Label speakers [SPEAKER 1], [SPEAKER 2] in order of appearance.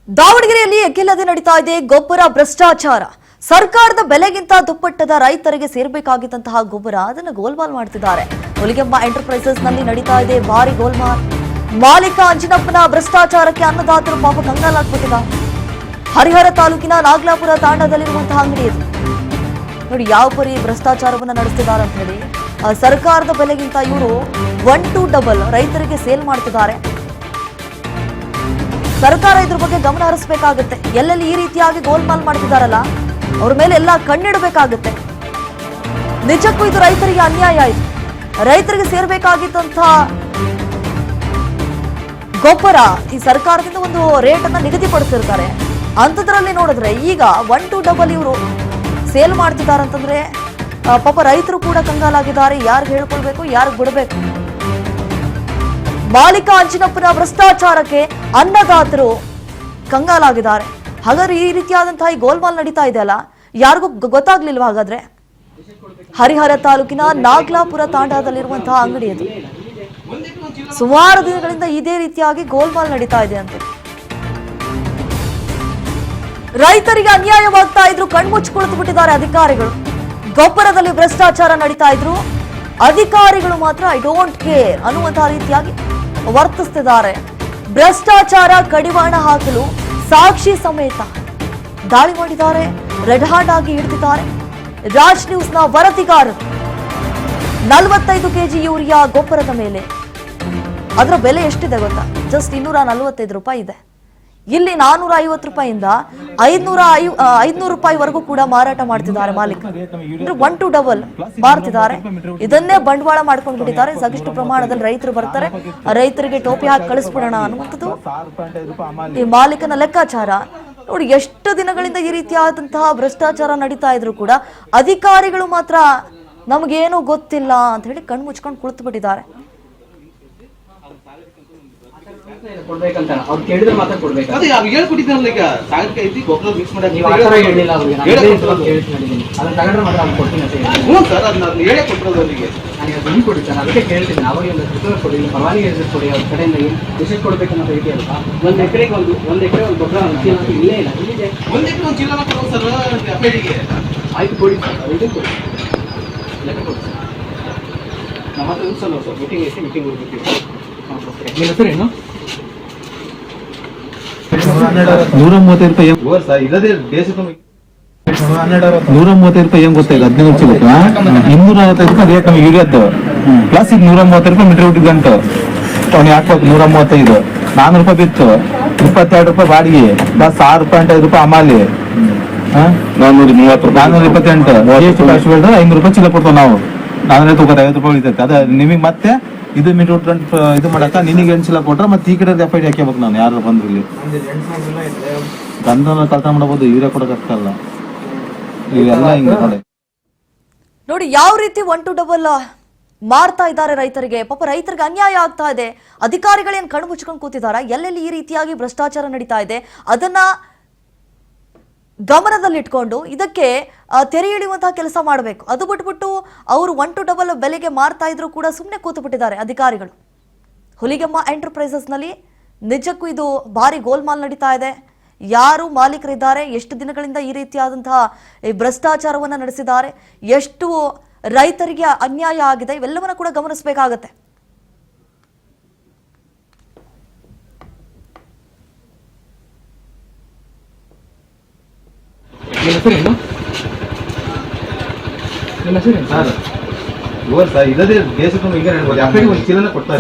[SPEAKER 1] ದಾವಣಗೆರೆಯಲ್ಲಿ ಎಗ್ಗೆಲ್ಲದೆ ನಡೀತಾ ಇದೆ ಗೊಬ್ಬರ ಭ್ರಷ್ಟಾಚಾರ. ಸರ್ಕಾರದ ಬೆಲೆಗಿಂತ ದುಪ್ಪಟ್ಟದ ರೈತರಿಗೆ ಸೇರಬೇಕಾಗಿದ್ದಂತಹ ಗೊಬ್ಬರ ಅದನ್ನು ಗೋಲ್ಮಾಲ್ ಮಾಡ್ತಿದ್ದಾರೆ. ಹುಲಿಗೆಮ್ಮ ಎಂಟರ್ಪ್ರೈಸಸ್ ನಲ್ಲಿ ನಡೀತಾ ಇದೆ ಭಾರಿ ಗೋಲ್ಮಾಲ್. ಮಾಲೀಕ ಅಂಜಿನಪ್ಪನ ಭ್ರಷ್ಟಾಚಾರಕ್ಕೆ ಅನ್ನದಾತರು ಪಾಪ ಕಂಗಾಲಾಗ್ಬಿಟ್ಟಿದ್ದಾರೆ. ಹರಿಹರ ತಾಲೂಕಿನ ನಾಗಲಾಪುರ ತಾಂಡದಲ್ಲಿರುವಂತಹ ಅಂಗಡಿ ಇದು. ನೋಡಿ ಯಾವ ಪರಿ ಭ್ರಷ್ಟಾಚಾರವನ್ನ ನಡೆಸ್ತಿದ್ದಾರೆ ಅಂತ ಹೇಳಿ. ಸರ್ಕಾರದ ಬೆಲೆಗಿಂತ ಇವರು 1 to 2 ರೈತರಿಗೆ ಸೇಲ್ ಮಾಡ್ತಿದ್ದಾರೆ. ಸರ್ಕಾರ ಇದ್ರ ಬಗ್ಗೆ ಗಮನ ಹರಿಸಬೇಕಾಗುತ್ತೆ. ಎಲ್ಲೆಲ್ಲಿ ಈ ರೀತಿಯಾಗಿ ಗೋಲ್ಮಾಲ್ ಮಾಡ್ತಿದಾರಲ್ಲ ಅವ್ರ ಮೇಲೆ ಎಲ್ಲ ಕಣ್ಣಿಡಬೇಕಾಗುತ್ತೆ. ನಿಜಕ್ಕೂ ಇದು ರೈತರಿಗೆ ಅನ್ಯಾಯ. ಇದು ರೈತರಿಗೆ ಸೇರ್ಬೇಕಾಗಿದ್ದಂತ ಗೊಬ್ಬರ ಈ ಸರ್ಕಾರದಿಂದ ಒಂದು ರೇಟ್ ಅನ್ನ ನಿಗದಿಪಡಿಸಿರ್ತಾರೆ. ಅಂಥದ್ರಲ್ಲಿ ನೋಡಿದ್ರೆ ಈಗ 1 to 2 ಇವರು ಸೇಲ್ ಮಾಡ್ತಿದ್ದಾರೆ ಅಂತಂದ್ರೆ ಪಾಪ ರೈತರು ಕೂಡ ಕಂಗಾಲಾಗಿದ್ದಾರೆ. ಯಾರು ಹೇಳ್ಕೊಳ್ಬೇಕು, ಯಾರು ಬಿಡಬೇಕು. ಮಾಲೀಕ ಅಂಜಿನಪ್ಪನ ಭ್ರಷ್ಟಾಚಾರಕ್ಕೆ ಅನ್ನದಾತರು ಕಂಗಾಲಾಗಿದ್ದಾರೆ. ಹಾಗಾದ್ರೆ ಈ ರೀತಿಯಾದಂತಹ ಈ ಗೋಲ್ಮಾಲ್ ನಡೀತಾ ಇದೆಯಲ್ಲ, ಯಾರಿಗೂ ಗೊತ್ತಾಗ್ಲಿಲ್ವಾ? ಹಾಗಾದ್ರೆ ಹರಿಹರ ತಾಲೂಕಿನ ನಾಗಲಾಪುರ ತಾಂಡದಲ್ಲಿರುವಂತಹ ಅಂಗಡಿ ಅದು. ಸುಮಾರು ದಿನಗಳಿಂದ ಇದೇ ರೀತಿಯಾಗಿ ಗೋಲ್ಮಾಲ್ ನಡೀತಾ ಇದೆ ಅಂತ. ರೈತರಿಗೆ ಅನ್ಯಾಯವಾಗ್ತಾ ಇದ್ರು, ಕಣ್ಮುಚ್ಚಿಕೊಳ್ತು ಬಿಟ್ಟಿದ್ದಾರೆ ಅಧಿಕಾರಿಗಳು. ಗೊಬ್ಬರದಲ್ಲಿ ಭ್ರಷ್ಟಾಚಾರ ನಡೀತಾ ಇದ್ರು, ಅಧಿಕಾರಿಗಳು ಮಾತ್ರ ಐ ಡೋಂಟ್ ಕೇರ್ ಅನ್ನುವಂತಹ ರೀತಿಯಾಗಿ ವರ್ತಿಸ್ತಿದ್ದಾರೆ. ಭ್ರಷ್ಟಾಚಾರ ಕಡಿವಾಣ ಹಾಕಲು ಸಾಕ್ಷಿ ಸಮೇತ ದಾಳಿ ಮಾಡಿದ್ದಾರೆ. ರೆಡ್ ಹ್ಯಾಂಡ್ ಆಗಿ ಹಿಡಿದಿದ್ದಾರೆ. ರಾಜ್ ನ್ಯೂಸ್ನ ವರದಿಗಾರರು 45 kg ಯೂರಿಯಾ ಗೊಬ್ಬರದ ಮೇಲೆ ಅದರ ಬೆಲೆ ಎಷ್ಟಿದೆ ಗೊತ್ತಾ? ಜಸ್ಟ್ 245 ರೂಪಾಯಿ ಇದೆ. ಇಲ್ಲಿ 450 ರೂಪಾಯಿಂದ 500 ರೂಪಾಯಿವರೆಗೂ ಕೂಡ ಮಾರಾಟ ಮಾಡ್ತಿದ್ದಾರೆ ಮಾಲೀಕರು. 1 to 2 ಮಾರ್ತಿದ್ದಾರೆ. ಇದನ್ನೇ ಬಂಡವಾಳ ಮಾಡ್ಕೊಂಡು ಬಿಟ್ಟಿದ್ದಾರೆ. ಸಾಕಷ್ಟು ಪ್ರಮಾಣದಲ್ಲಿ ರೈತರು ಬರ್ತಾರೆ, ರೈತರಿಗೆ ಟೋಪಿ ಹಾಕಿ ಕಳಿಸ್ಬಿಡೋಣ ಅನ್ನುವಂಥದ್ದು ಈ ಮಾಲೀಕನ ಲೆಕ್ಕಾಚಾರ. ನೋಡಿ, ಎಷ್ಟು ದಿನಗಳಿಂದ ಈ ರೀತಿಯಾದಂತಹ ಭ್ರಷ್ಟಾಚಾರ ನಡೀತಾ ಇದ್ರು ಕೂಡ ಅಧಿಕಾರಿಗಳು ಮಾತ್ರ ನಮಗೇನು ಗೊತ್ತಿಲ್ಲ ಅಂತ ಹೇಳಿ ಕಣ್ಣು ಮುಚ್ಕೊಂಡು ಕುಳಿತು ಬಿಟ್ಟಿದ್ದಾರೆ.
[SPEAKER 2] ಕೊಡ್ಬೇಕಂತ ಅವ್ರು ಕೇಳಿದ್ರೆ ಮಾತ್ರ ಕೊಡ್ಬೇಕು.
[SPEAKER 3] ಅದೇ ಅವ್ರು ಹೇಳ್ಕೊಟ್ಟಿದ್ದಾರಲ್ಲ, ಈಗ ಸಾಗರಕಾಯಿ ಐತಿ ಗೊಬ್ಬರ ಮಿಕ್ಸ್ ಮಾಡಿ
[SPEAKER 2] ನೀವು ಆ ಥರ ಹೇಳಿಲ್ಲ ಅವ್ರಿಗೆ. ಅದನ್ನ ತಗೊಂಡ್ರೆ ಮಾತ್ರ ಅವ್ರು ಕೊಡ್ತೀನಿ ಅಂತ ಹೇಳಿ.
[SPEAKER 3] ಹ್ಞೂ ಸರ್, ಅದನ್ನ ಹೇಳೇ ಕೊಟ್ಟಿರೋದು ಅವರಿಗೆ.
[SPEAKER 2] ನನಗೆ ಅದು ಹೆಂಗೆ ಕೊಡಿ ಸರ್, ಅದಕ್ಕೆ ಕೇಳ್ತೀನಿ. ಅವಾಗ ಒಂದು ಪುಸ್ತಕ ಕೊಡಿ, ಪರವಾನಿಗೆ ಎದುರು ಕೊಡಿ. ಅವ್ರ ಕಡೆಯಿಂದ ಎಷ್ಟು ಕೊಡ್ಬೇಕನ್ನೋ ಐತಿ ಅಲ್ವಾ? ಒಂದು ಎಕರೆಗೆ ಒಂದು ಗೊಬ್ಬರ ಇಲ್ಲೇ ಇಲ್ಲ, ಇಲ್ಲಿದೆ.
[SPEAKER 3] 1 ಎಕರೆ 1 ಚೀಲನ ಕೊಡೋದು ಸರ್ ಅಪೇಡಿಗೆ.
[SPEAKER 2] ಆಯ್ತು ಕೊಡಿ ಸರ್, ಇದು ಕೊಡಿ, ಲೆಕ್ಕ ಕೊಡಿ ಸರ್.
[SPEAKER 3] ನಮ್ಮ ಹತ್ರ ಸರ್ ಮೀಟಿಂಗ್ ಐತಿ, ಮೀಟಿಂಗ್ ಹೋಗ್ಬಿಟ್ಟಿವಿ.
[SPEAKER 2] ನಿಮ್ಮ ಹೆಸರು ಏನು?
[SPEAKER 4] 130 ರೂಪಾಯಿ
[SPEAKER 3] ಇಲ್ಲದೆ ದೇಶಕ್ಕೆ
[SPEAKER 4] 135 ರೂಪಾಯಿ ಏನ್ ಗೊತ್ತಿಲ್ಲ. 15 ಚೀಲಕ್ಕ 245 ರೂಪಾಯಿ ರೇಟ್ ನಮಗೆ ಯೂರಿಯಾದ್ದು. ಪ್ಲಸ್ ಈಗ 130 ರೂಪಾಯಿ ಮೀಟರ್ ಹುಟ್ಟಿದ ಗಂಟು ಅವ್ನಿಗೆ ಹಾಕ್ಬೇಕು. 135 400 ರೂಪಾಯಿ ಬಿತ್ತು. 22 ರೂಪಾಯಿ ಬಾಡಿಗೆ ಪ್ಲಸ್ 6.5 ರೂಪಾಯಿ ಅಮಾಲಿ 428 500 ರೂಪಾಯಿ ಚೀಲ ಕೊಡ್ತಾವ ನಾವು. 450 ರೂಪಾಯಿ ಉಳಿತೈತೆ. ಅದ ನಿಮಗೆ ಮತ್ತೆ ಇದು ಮೀಟರ್ ಇದು ಮಾಡಕ್ಕ ನಿನಗೆ 8 ಚೀಲ ಕೊಟ್ರೆ ಮತ್ತೆ ಈ ಕಡೆ ಎಫ್.ಐ.ಡಿ ಹಾಕ್ಬೇಕು. ನಾನು ಯಾರು ಬಂದ್ರು ಇಲ್ಲಿ ಗಂಧನ ಕಳ್ತ ಮಾಡಬಹುದು, ಯೂರಿಯಾ ಕೊಡೋಕ್ಕಾಗಲ್ಲ. ಇವೆಲ್ಲ ಹಿಂಗೆ
[SPEAKER 1] ನೋಡಿ ಯಾವ ರೀತಿ 1 to 2 ಮಾರ್ತಾ ಇದ್ದಾರೆ ರೈತರಿಗೆ. ಪಾಪ ರೈತರಿಗೆ ಅನ್ಯಾಯ ಆಗ್ತಾ ಇದೆ. ಅಧಿಕಾರಿಗಳೇನು ಕಣ್ಣು ಮುಚ್ಕೊಂಡು ಕೂತಿದಾರ? ಎಲ್ಲೆಲ್ಲಿ ಈ ರೀತಿಯಾಗಿ ಭ್ರಷ್ಟಾಚಾರ ನಡೀತಾ ಇದೆ ಅದನ್ನ ಗಮನದಲ್ಲಿಟ್ಕೊಂಡು ಇದಕ್ಕೆ ತೆರೆ ಎಳೆಯುವಂತಹ ಕೆಲಸ ಮಾಡಬೇಕು. ಅದು ಬಿಟ್ಬಿಟ್ಟು ಅವರು 1 to 2 ಬೆಲೆಗೆ ಮಾರ್ತಾ ಇದ್ರು ಕೂಡ ಸುಮ್ಮನೆ ಕೂತು ಬಿಟ್ಟಿದ್ದಾರೆ ಅಧಿಕಾರಿಗಳು. ಹುಲಿಗೆಮ್ಮ ಎಂಟರ್ಪ್ರೈಸಸ್ ನಲ್ಲಿ ನಿಜಕ್ಕೂ ಇದು ಭಾರಿ ಗೋಲ್ಮಾಲ್ ನಡೀತಾ ಇದೆ. ಯಾರು ಮಾಲೀಕರಿದ್ದಾರೆ, ಎಷ್ಟು ದಿನಗಳಿಂದ ಈ ರೀತಿಯಾದಂತಹ ಭ್ರಷ್ಟಾಚಾರವನ್ನು ನಡೆಸಿದ್ದಾರೆ, ಎಷ್ಟು ರೈತರಿಗೆ ಅನ್ಯಾಯ ಆಗಿದೆ, ಇವೆಲ್ಲವನ್ನ ಕೂಡ ಗಮನಿಸಬೇಕಾಗತ್ತೆ.
[SPEAKER 2] ನಿಮ್ಮ ಹೆಸರು ಏನು? ನಿಮ್ಮ ಹೆಸರು ಏನು
[SPEAKER 3] ಸರ್? ಇಲ್ಲದೆ ದೇಶಕ್ಕೆ ಈಗ 1 ಚೀಲನ ಕೊಡ್ತಾರೆ.